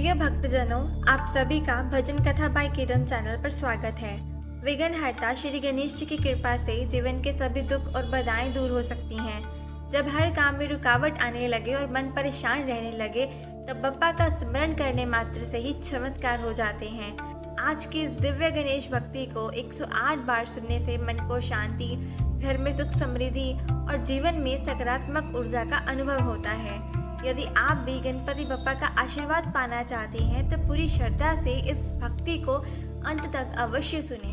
प्रिय भक्तजनों, आप सभी का भजन कथा बाय किरण चैनल पर स्वागत है। विघ्नहर्ता श्री गणेश जी की कृपा से जीवन के सभी दुख और बाधाएं दूर हो सकती हैं। जब हर काम में रुकावट आने लगे और मन परेशान रहने लगे, तब बप्पा का स्मरण करने मात्र से ही चमत्कार हो जाते हैं। आज की इस दिव्य गणेश भक्ति को 108 बार सुनने से मन को शांति, घर में सुख समृद्धि और जीवन में सकारात्मक ऊर्जा का अनुभव होता है। यदि आप भी गणपति बप्पा का आशीर्वाद पाना चाहते हैं तो पूरी श्रद्धा से इस भक्ति को अंत तक अवश्य सुने।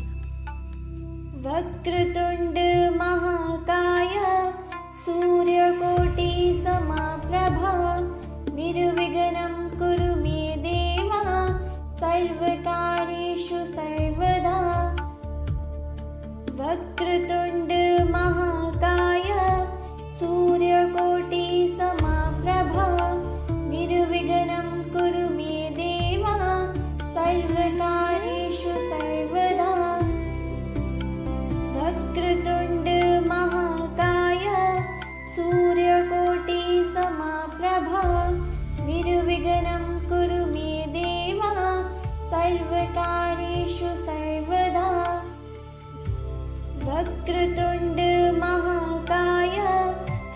वक्रतुंड महाकाय सूर्यकोटि समप्रभा निर्विघ्नं कुरु मे देव सर्वकार्येषु सर्वदा। वक्रतुंड महाकाय सूर्यकोटि समप्रभा निर्विघ्नं कुरु मे देव सर्वकार्येषु सर्वदा। वक्रतुंड महाकाय सूर्यकोटि समप्रभा निर्विघ्नं कुरु मे देव सर्वकार्येषु सर्वदा। वक्रतुंड महाकाय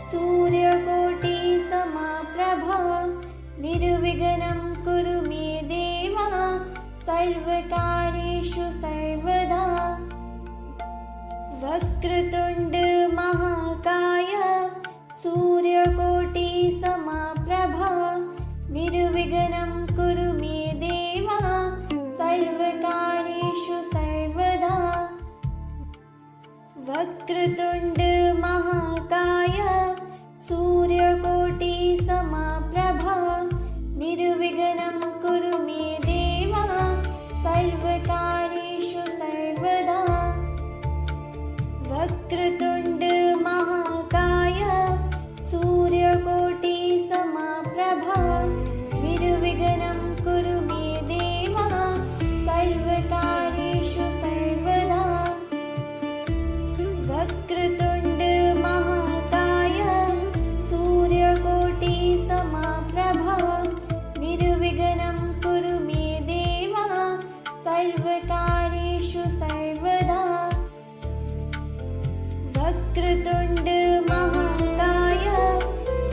सूर्यकोटि समप्रभा निर्विघ्नं कुरु मे देव सर्वकार्येषु सर्वदा। वक्रतुंड महाकाय सूर्यकोटि समप्रभा निर्विघ्नं कुरु मे देव सर्वकार्येषु सर्वदा। वक्रतुंड महाकाय सूर्यकोटि समप्रभा निर्विघ्नं कुरु मे देव सर्वकार्येषु सर्वदा। वक्रतुंड महाकाय सूर्यकोटि समप्रभा निर्विघ्नं कुरु मे देव सर्वकार्येषु सर्वदा। वक्रतुंड महाकाय सूर्यकोटि समप्रभा निर्विघ्नं कुरु मे देव सर्वकार्येषु सर्वदा। वक्रतुंड महाकाय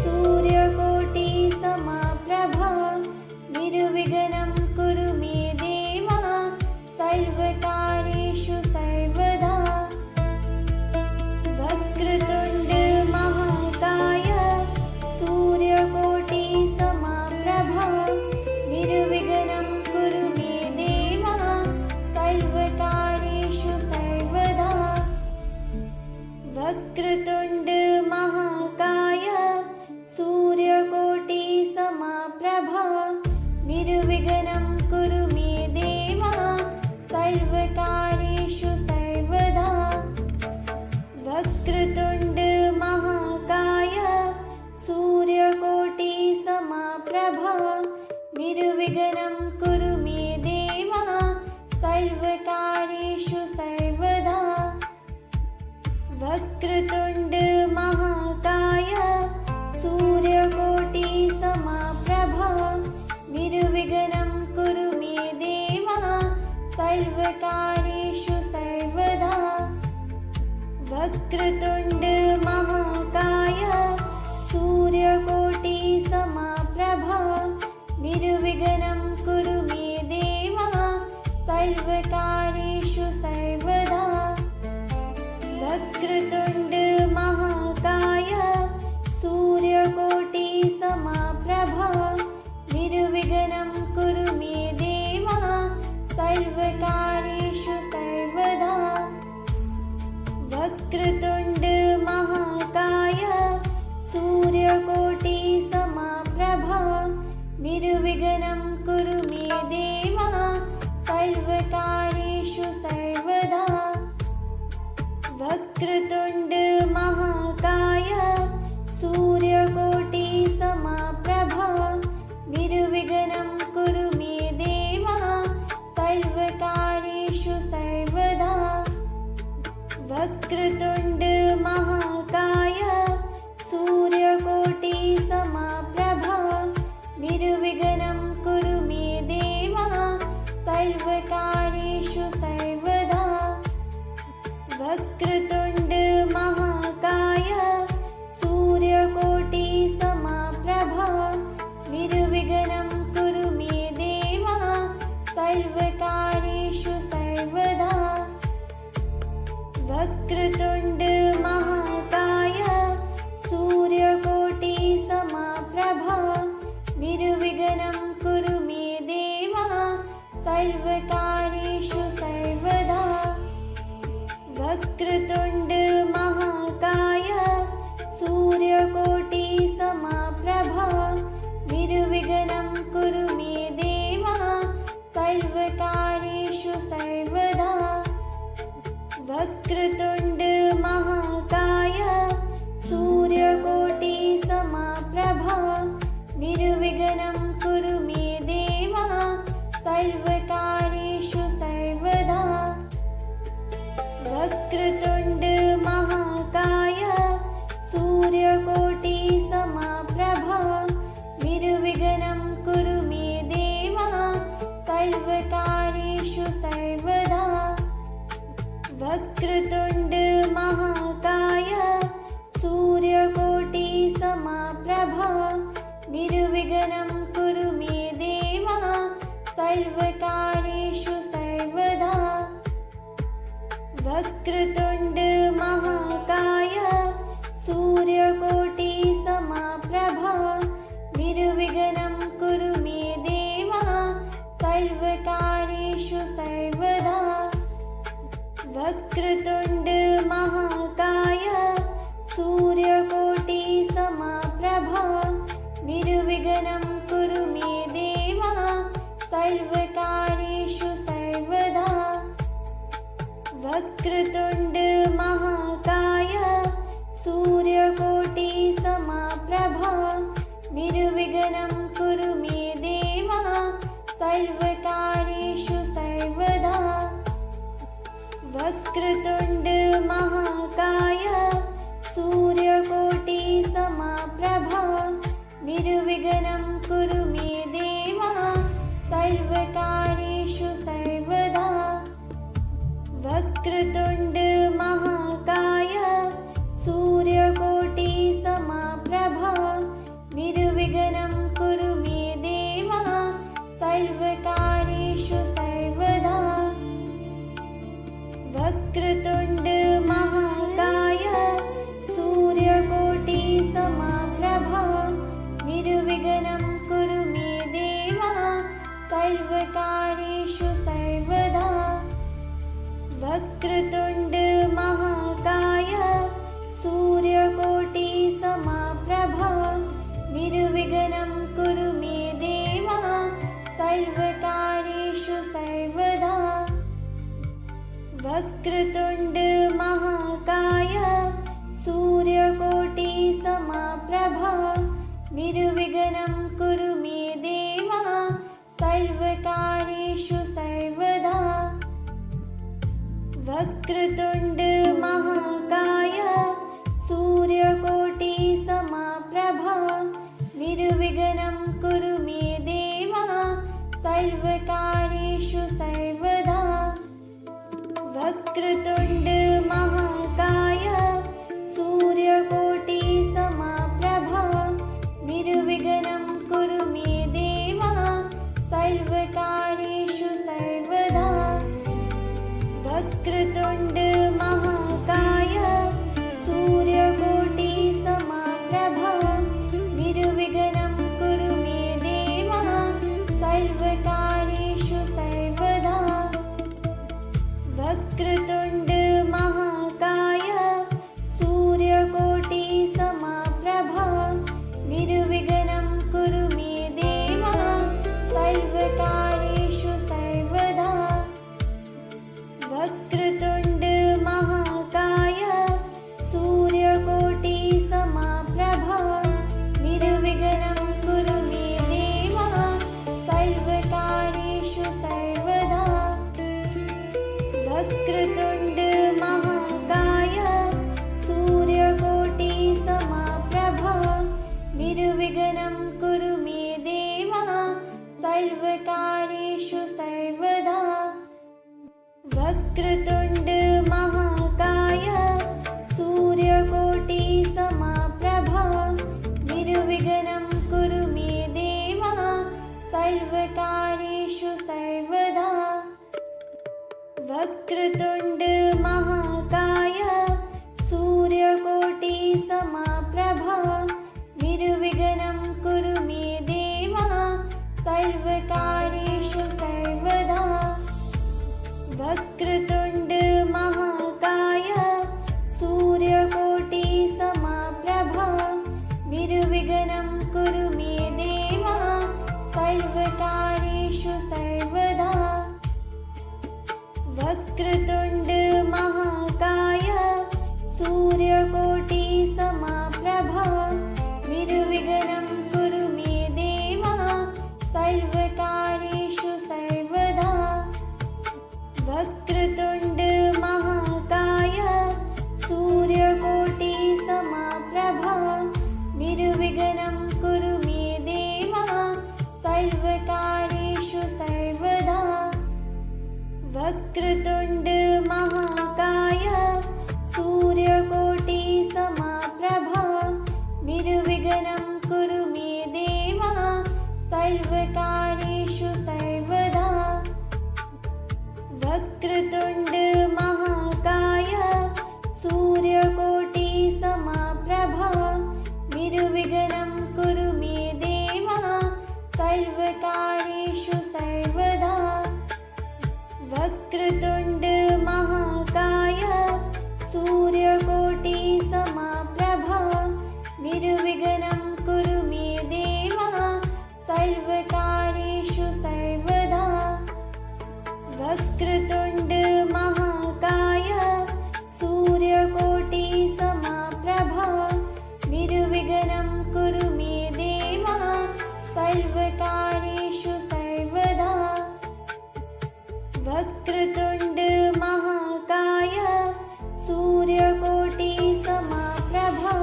सूर्यकोटि समप्रभा निर्विघ्नं कुरु मे देव सर्वकार्येषु सर्वदा। वक्रतुंड महाकाय सूर्यकोटि समप्रभा निर्विघ्नं कुरु मे देव सर्वकार्येषु सर्वदा। वक्रतुंड महाकाय सूर्यकोटि समप्रभा निर्विघ्नं कुरु मे देव सर्वकार्येषु सर्वदा। वक्रतुंड महाकाय सूर्यकोटि समप्रभा निर्विघ्नं कुरु मे देव सर्वकार्येषु सर्वदा। वक्रतुंड महाकाय सूर्यकोटि समप्रभा निर्विघ्नं कुरु मे देव सर्वकार्येषु सर्वदा। वक्रतुंड महाकाय सूर्यकोटि समप्रभा निर्विघ्नं कुरु मे देव सर्वकार्येषु सर्वदा। वक्रतुंड महाकाय सूर्यकोटि समप्रभा निर्विघ्नं कुरु मे देव सर्वकार्येषु सर्वदा। वक्रतुंड महाकाय सूर्यकोटि समप्रभा निर्विघ्नं कुरु मे देव सर्वकार्येषु सर्वदा। वक्रतुंड महाकाय सूर्यकोटि समप्रभा निर्विघ्नं कुरु मे देव सर्वकार्येषु सर्वदा। वक्रतुंड महाकाय सूर्यकोटि समप्रभा निर्विघ्नं कुरु मे सर्वकार्येषु सर्वदा। वक्रतुण्ड महाकाय सूर्यकोटि समप्रभा निर्विघ्नं कुरु मे देव सर्वकार्येषु सर्वदा। वक्रतुण्ड महाकाय सूर्यकोटि समप्रभा निर्विघ्नं कुरु मे देव सर्वकार्येषु सर्वदा। वक्रतुण्ड महाकाय सूर्यकोटि समप्रभा निर्विघ्नं कुरु मे देव सर्वकार्येषु सर्वदा। वक्रतुण्ड महाकाय सूर्यकोटि समप्रभा निर्विघ्नं कुरु मे देव सर्वकार्येषु सर्वदा। वक्रतुण्ड महाकाय सूर्यकोटि समप्रभा निर्विघ्नं कुरु मे देव सर्वकार्येषु सर्वदा। वक्रतुण्ड महाकाय सूर्यकोटि समप्रभा निर्विघ्नं कुरु मे देव सर्वकार्येषु सर्वदा। वक्रतुण्ड महाकाय सूर्यकोटि समप्रभा निर्विघ्नं कुरु मे देव सर्वकार्येषु सर्वदा। वक्रतुण्ड महाकाय सूर्यकोटि समप्रभा निर्विघ्नं कुरु मे देव सर्वकार्येषु सर्वदा। वक्रतुण्ड महाकाय सूर्यकोटि समप्रभा निर्विघ्नं कुरु मे देव सर्वकार्येषु सर्वदा। वक्रतुण्ड महाकाय सूर्यकोटि समप्रभा निर्विघ्नं कुरु मे देव सर्वकार्येषु सर्वदा। वक्रतुण्ड महाकाय सूर्यकोटि समप्रभा निर्विघ्नं कुरु मे देव सर्वकार्येषु सर्वदा। वक्रतुण्ड महाकाय सूर्यकोटि समप्रभा निर्विघ्नं कुरु मे देव सर्वकार्येषु सर्वदा। वक्रतुण्ड महाकाय सूर्यकोटि समप्रभा निर्विघ्नं कुरु मे देव सर्वकार्येषु सर्वदा। वक्रतुण्ड महाकाय सूर्यकोटि समप्रभा निर्विघ्नं कुरु मे देव सर्वकार्येषु सर्वदा। वक्रतुण्ड महाकाय सूर्यकोटि समप्रभा निर्विघ्नं कुरु मे देव सर्वकार्येषु सर्वदा। वक्रतुण्ड महाकाय सूर्यकोटि समप्रभा निर्विघ्नं कुरु मे देव सर्वकार्येषु सर्वदा। वक्रतुण्ड महाकाय सूर्यकोटि समप्रभा निर्विघ्नं कुरु मे देव सर्वकार्येषु सर्वदा। वक्रतुण्ड महाकाय सूर्यकोटि समप्रभा निर्विघ्नं कुरु मे देव सर्वकार्येषु सर्वदा। वक्रतुण्ड महाकाय सूर्यकोटि समप्रभा निर्विघ्नं कुरु मे देव सर्वकार्येषु सर्वदा। वक्रतुण्ड महाकाय सूर्यकोटि समप्रभा निर्विघ्नं कुरु मे देव सर्वकार्येषु सर्वदा। वक्रतुण्ड महाकाय सूर्यकोटि समप्रभा निर्विघ्नं कुरु मे देव सर्वकार्येषु सर्वदा। वक्रतुण्ड महाकाय सूर्यकोटि समप्रभा निर्विघ्नं कुरु मे देव सर्वकार्येषु सर्वदा। वक्रतुण्ड महाकाय सूर्यकोटि समप्रभा निर्विघ्नं कुरु मे देव सर्वकार्येषु सर्वदा। वक्रतुण्ड महाकाय सूर्यकोटि समप्रभा निर्विघ्नं कुरु मे देव सर्वकार्येषु सर्वदा। वक्रतुण्ड महाकाय सूर्यकोटि समप्रभा निर्विघ्नं कुरु मे देव सर्वकार्येषु सर्वदा। वक्रतुण्ड महाकाय सूर्यकोटि समप्रभा निर्विघ्नं कुरु मे देव सर्वकार्येषु सर्वदा। वक्रतुण्ड महाकाय सूर्यकोटि समप्रभा निर्विघ्नं कुरु मे देव सर्वकार्येषु सर्वदा। वक्रतुण्ड महाकाय सूर्यकोटि समप्रभा निर्विघ्नं कुरु मे देव सर्वकार्येषु सर्वदा। वक्रतुण्ड महाकाय सूर्यकोटि समप्रभा निर्विघ्नं कुरु मे देव सर्वकार्येषु सर्वदा। वक्रतुण्ड महाकाय सूर्यकोटि समप्रभा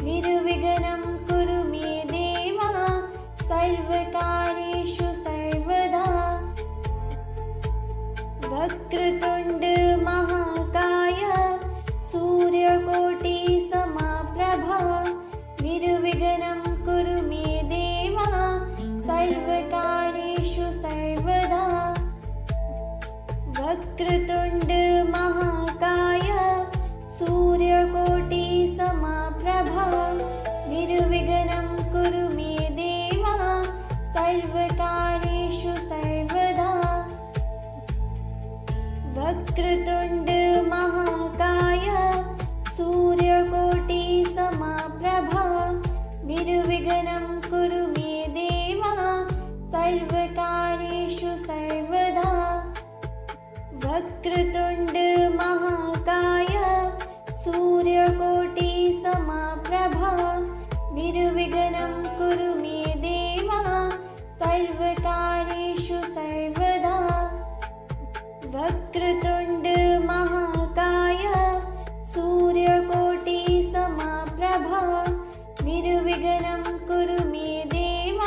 निर्विघ्नं कुरु मे देव सर्वकार्येषु सर्वदा। वक्रतुण्ड महाकाय सूर्यकोटि समप्रभा निर्विघ्नं कुरु मे देव सर्वकार्येषु सर्वदा। वक्रतुण्ड महाकाय सूर्यकोटि समप्रभा निर्विघ्नं कुरु मे देव सर्वकार्येषु सर्वदा। वक्रतुण्ड महाकाय सूर्यकोटि समप्रभा निर्विघ्नं कुरु मे देव सर्वकार्येषु सर्वदा। वक्रतुण्ड महाकाय सूर्यकोटि समप्रभा निर्विघ्नं कुरु मे देव सर्वकार्येषु सर्वदा। वक्रतुण्ड महाकाय सूर्यकोटि समप्रभा निर्विघ्नं कुरु मे देव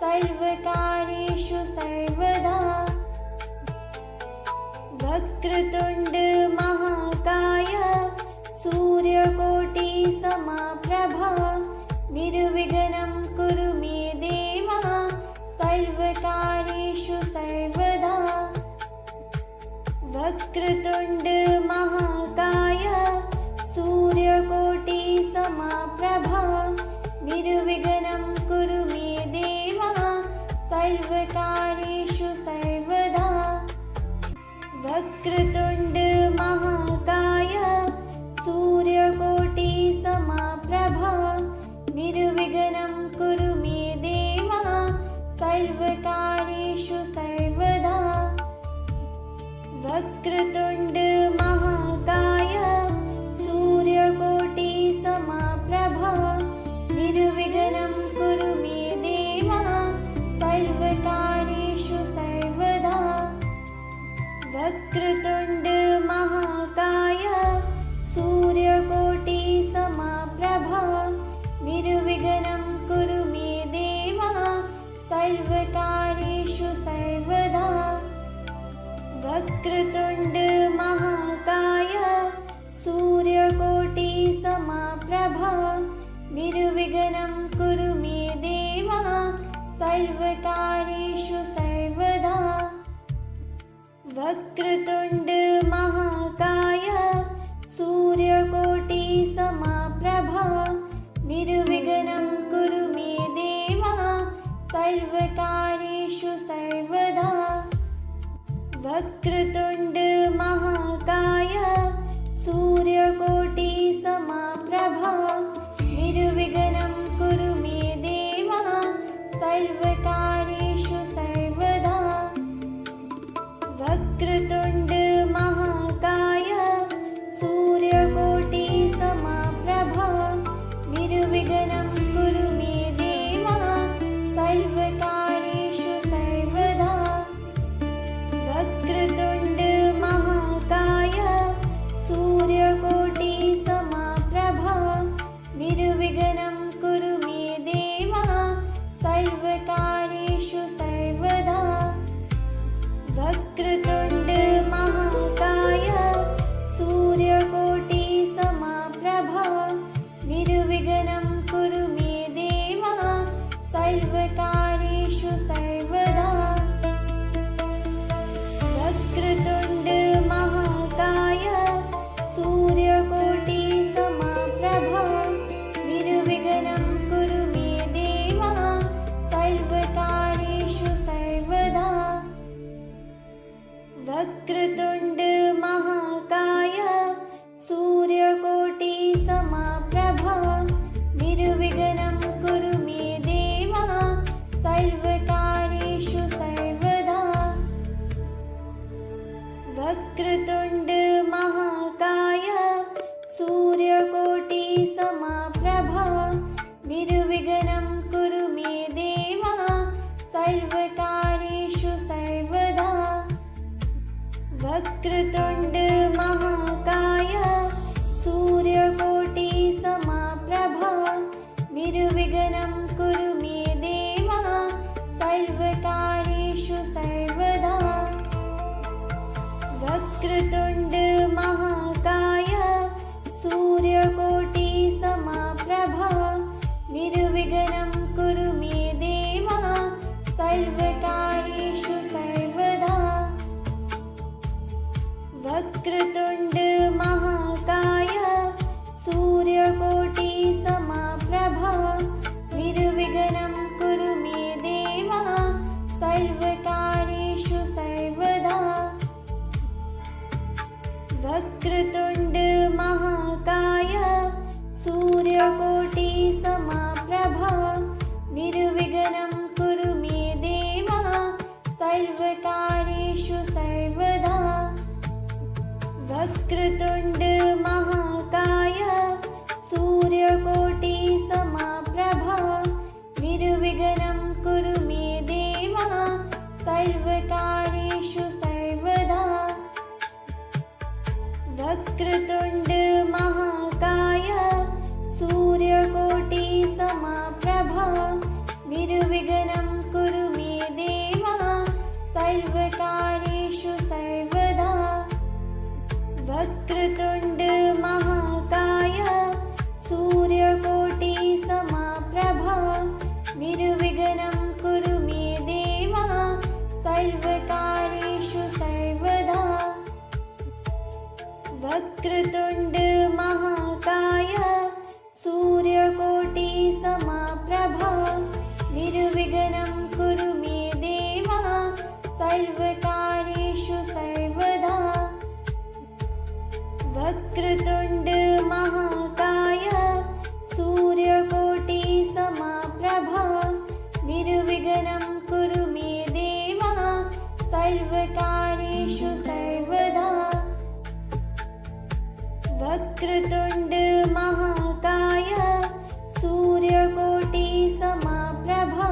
सर्वकार्येषु सर्वदा। वक्रतुण्ड महाकाय सूर्यकोटि समप्रभा निर्विघ्नं कुरु मे देव सर्वकार्येषु सर्वदा। वक्रतुण्ड महाकाय सूर्यकोटि समप्रभा निर्विघ्नं कुरु मे देव सर्वकार्येषु सर्वदा। वक्रतुण्ड महाकाय सूर्यकोटि समप्रभा निर्विघ्नं कुरु मे देव सर्वकार्येषु सर्वदा। वक्रतुण्ड महाकाय सूर्यकोटि समप्रभा निर्विघ्नं कुरु मे देव सर्वकार्येषु सर्वदा। वक्रतुण्ड महाकाय सूर्यकोटि समप्रभा निर्विघ्नं कुरु मे देव सर्वकार्येषु सर्वदा। वक्रतुण्ड वक्रतुण्ड महाकाय सूर्यकोटि समप्रभा निर्विघ्नं कुरु मे देव सर्वकार्येषु सर्वदा। वक्रतुण्ड महाकाय सूर्यकोटि समप्रभा निर्विघ्नं कुरु मे देव सर्वकार्येषु सर्वदा। वक्रतुण्ड महाकाय सूर्यकोटि समप्रभा निर्विघ्नं कुरु मे देव सर्वकार्येषु सर्वदा। वक्रतुण्ड महाकाय सूर्यकोटि समप्रभा निर्विघ्नं कुरु मे देव सर्वकार्येषु सर्वदा। वक्रतुण्ड महाकाय सूर्यकोटि समप्रभा निर्विघ्नं कुरु मे देव सर्वकार्येषु सर्वदा। वक्रतुण्ड महाकाय सूर्यकोटि समप्रभा निर्विघ्नं कुरु मे देव सर्वकार्येषु सर्वदा। वक्रतुण्ड महाकाय सूर्यकोटि समप्रभा निर्विघ्नं कुरु मे देव सर्वकार्येषु सर्वदा। वक्रतुण्ड महाकाय सूर्यकोटि समप्रभा निर्विघ्नं कुरु मे देव सर्वकार्येषु सर्वदा। वक्रतुण्ड महाकाय सूर्यकोटि समप्रभा निर्विघ्नं कुरु मे देव सर्वकार्येषु सर्वदा। वक्रतुण्ड महाकाय सूर्यकोटि समप्रभा निर्विघ्नं कुरु मे देव सर्वकार्येषु सर्वदा। वक्रतुण्ड महाकाय सूर्यकोटि समप्रभा निर्विघ्नं कुरु मे देव सर्वकार्येषु सर्वदा। वक्रतुण्ड महाकाय सूर्यकोटि समप्रभा निर्विघ्नं कुरु मे देव सर्वकार्येषु सर्वदा। वक्रतुण्ड महाकाय सूर्यकोटि समप्रभा निर्विघ्नं कुरु मे देव सर्वकार्येषु सर्वदा। वक्रतुण्ड महाकाय सूर्यकोटि समप्रभा निर्विघ्नं कुरु मे देव सर्वकार्येषु सर्वदा। वक्रतुण्ड महाकाय सूर्यकोटि समप्रभा निर्विघ्नं कुरु मे देव सर्वकार्येषु सर्वदा। वक्रतुण्ड महाकाय सूर्यकोटि समप्रभा निर्विघ्नं कुरु मे देव सर्वकार्येषु सर्वदा। वक्रतुण्ड महाकाय सूर्यकोटि समप्रभा निर्विघ्नं कुरु मे देव सर्वकार्येषु सर्वदा। वक्रतुण्ड महाकाय सूर्यकोटि समप्रभा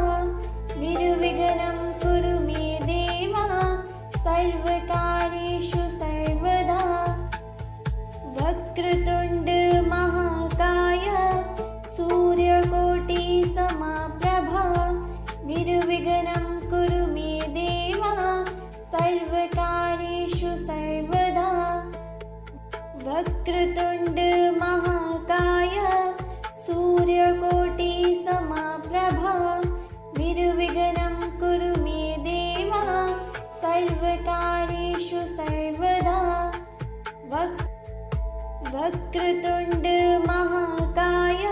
निर्विघ्नं कुरु मे देव सर्वकार्येषु सर्वदा। वक्रतुण्ड महाकाय सूर्यकोटि समप्रभा निर्विघ्नं कुरु मे देव सर्वकार्येषु सर्वदा। वक्रतुण्ड महाकाय सूर्यकोटि समप्रभा निर्विघ्नं कुरु मे देव सर्वकार्येषु वक्रतुण्ड महाकाय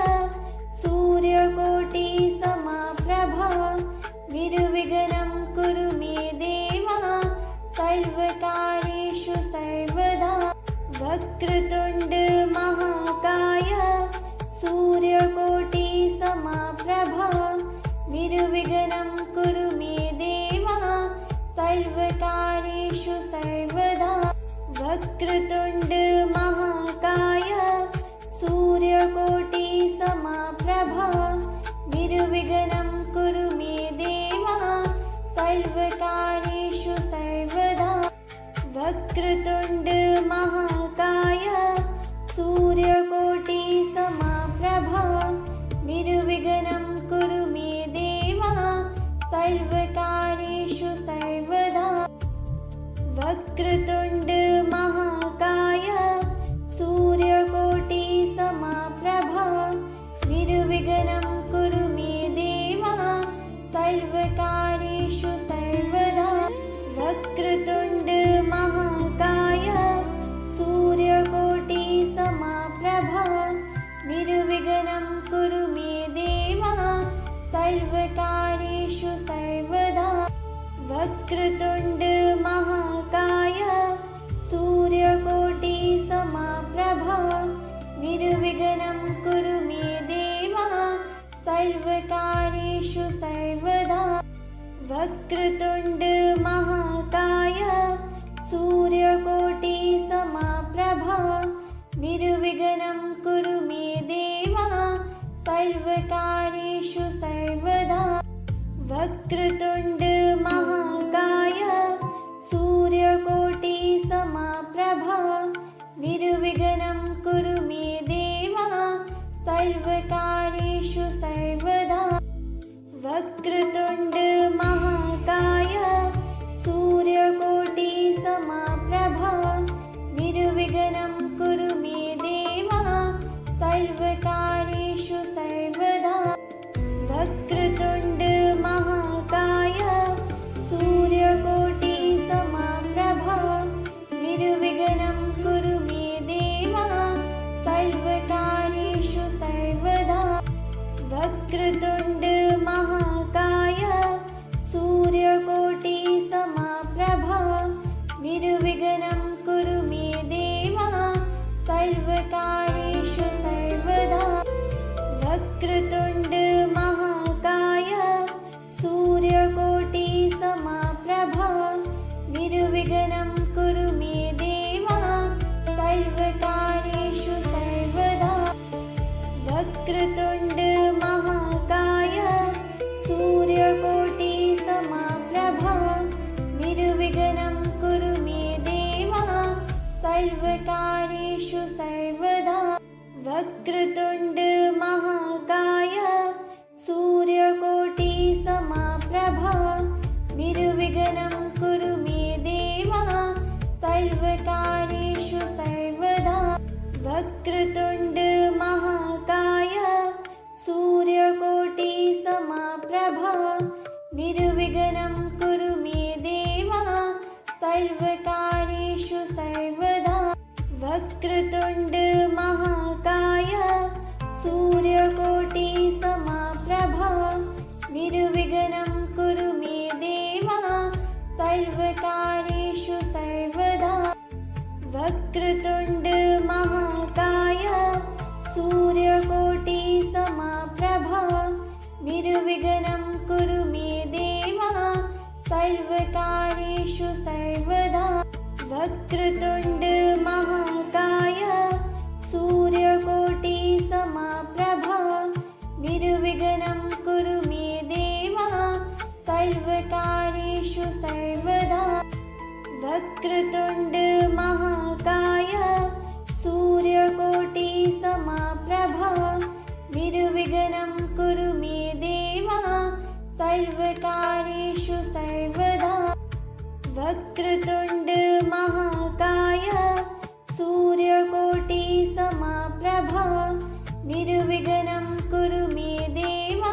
सूर्यकोटि समप्रभा निर्विघ्नं कुरु मे देव सर्वकार्येषु सर्वदा। वक्रतुण्ड महाकाय सूर्यकोटि समप्रभा निर्विघ्नं कुरु मे देव सर्वकार्येषु सर्वदा। वक्रतुण्ड महाकाय सूर्यकोटि समप्रभा निर्विघ्नं कुरु मे देव सर्वकार्येषु सर्वदा। वक्रतुण्ड महाकाय सूर्यकोटि समप्रभा निर्विघ्नं कुरु मे देव सर्वकार्येषु सर्वदा। वक्रतुण्ड महाकाय सूर्यकोटि समप्रभा निर्विघ्नं कुरु मे देव सर्वकार्येषु सर्वदा। वक्रतुण्ड महाकाय सूर्यकोटि समप्रभा निर्विघ्नं कुरु मे देव सर्वकार्येषु सर्वदा। वक्रतुण्ड महाकाय सूर्यकोटि समप्रभा निर्विघ्नं कुरु मे देव सर्वकार्येषु सर्वदा। वक्रतुण्ड महाकाय सूर्यकोटि समप्रभा निर्विघ्नं कुरु मे देव सर्वकार्येषु सर्वदा। वक्रतुण्ड महाकाय सूर्यकोटि समप्रभा निर्विघ्नं कुरु मे देव सर्वकार्येषु सर्वदा। वक्रतुण्ड महाकाय सूर्यकोटि समप्रभा निर्विघ्नं कुरु मे देव सर्वकार्येषु सर्वदा। वक्रतुण्ड महाकाय सूर्यकोटि समप्रभा निर्विघ्नं कुरु मे देव सर्वकार्येषु सर्वदा। वक्रतुण्ड महाकाय सूर्यकोटि समप्रभा निर्विघ्नं कुरु मे देव सर्वकार्येषु सर्वदा। वक्रतुण्ड महाकाय सूर्यकोटि समप्रभा निर्विघ्नं कुरु मे देव सर्वकार्येषु सर्वदा। वक्रतुण्ड महाकाय सूर्यकोटि समप्रभा निर्विघ्नं कुरु मे देव सर्वकार्येषु सर्वदा। वक्रतुण्ड महाकाय सूर्यकोटि समप्रभा निर्विघ्नं कुरु मे देव सर्वकार्येषु सर्वदा। वक्रतुण्ड महाकाय सूर्यकोटि समप्रभा निर्विघ्नं कुरु मे देव सर्वकार्येषु सर्वदा। वक्रतुण्ड महाकाय सूर्यकोटि समप्रभा निर्विघ्नं कुरु मे देव सर्वकार्येषु सर्वदा। वक्रतुण्ड महाकाय सूर्यकोटि समप्रभा निर्विघ्नं कुरु मे देव सर्वकार्येषु सर्वदा। वक्रतुण्ड महाकाय सूर्यकोटि समप्रभा निर्विघ्नं कुरु मे देव सर्वकार्येषु सर्वदा। वक्रतुण्ड महाकाय सूर्यकोटि समप्रभा निर्विघ्नं कुरु मे देव सर्वकार्येषु सर्वदा। वक्रतुण्ड महाकाय सूर्यकोटि समप्रभा निर्विघ्नं कुरु मे देव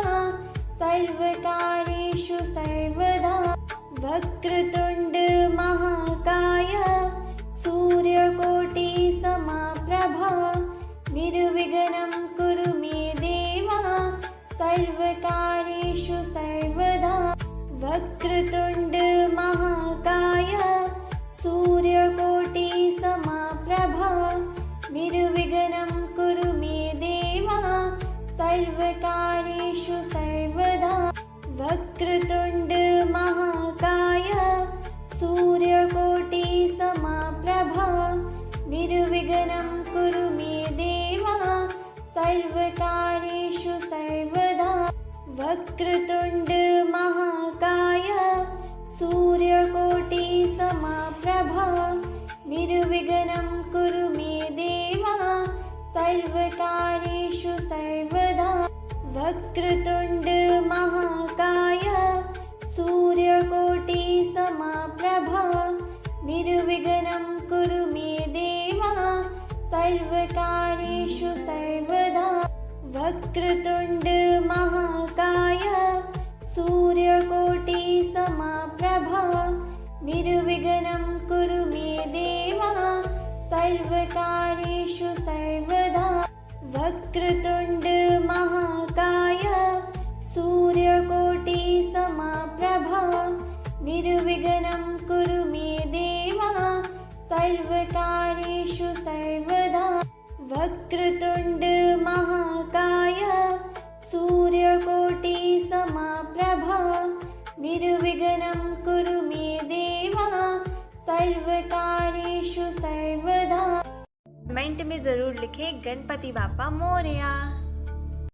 सर्वकार्येषु सर्वदा। वक्रतुण्ड महाकाय सूर्यकोटि समप्रभा निर्विघ्नं कुरु मे देव सर्वकार्येषु सर्वदा। वक्रतुण्ड महाकाय सूर्यकोटि समप्रभा निर्विघ्नं कुरु मे देव सर्वकार्येषु सर्वदा। वक्रतुण्ड महाकाय सूर्यकोटि समप्रभा निर्विघ्नं कुरु मे देव सर्वकार्येषु सर्वदा। वक्रतुण्ड महाकाय सूर्यकोटि समप्रभा निर्विघ्नं कुरु मे देव सर्वकार्येषु सर्वदा। वक्रतुण्ड महाकाय सूर्यकोटि समप्रभा निर्विघ्नं कुरु मे देव सर्वकार्येषु सर्वदा। कमेंट में ज़रूर लिखें गणपति बाप्पा मोरया।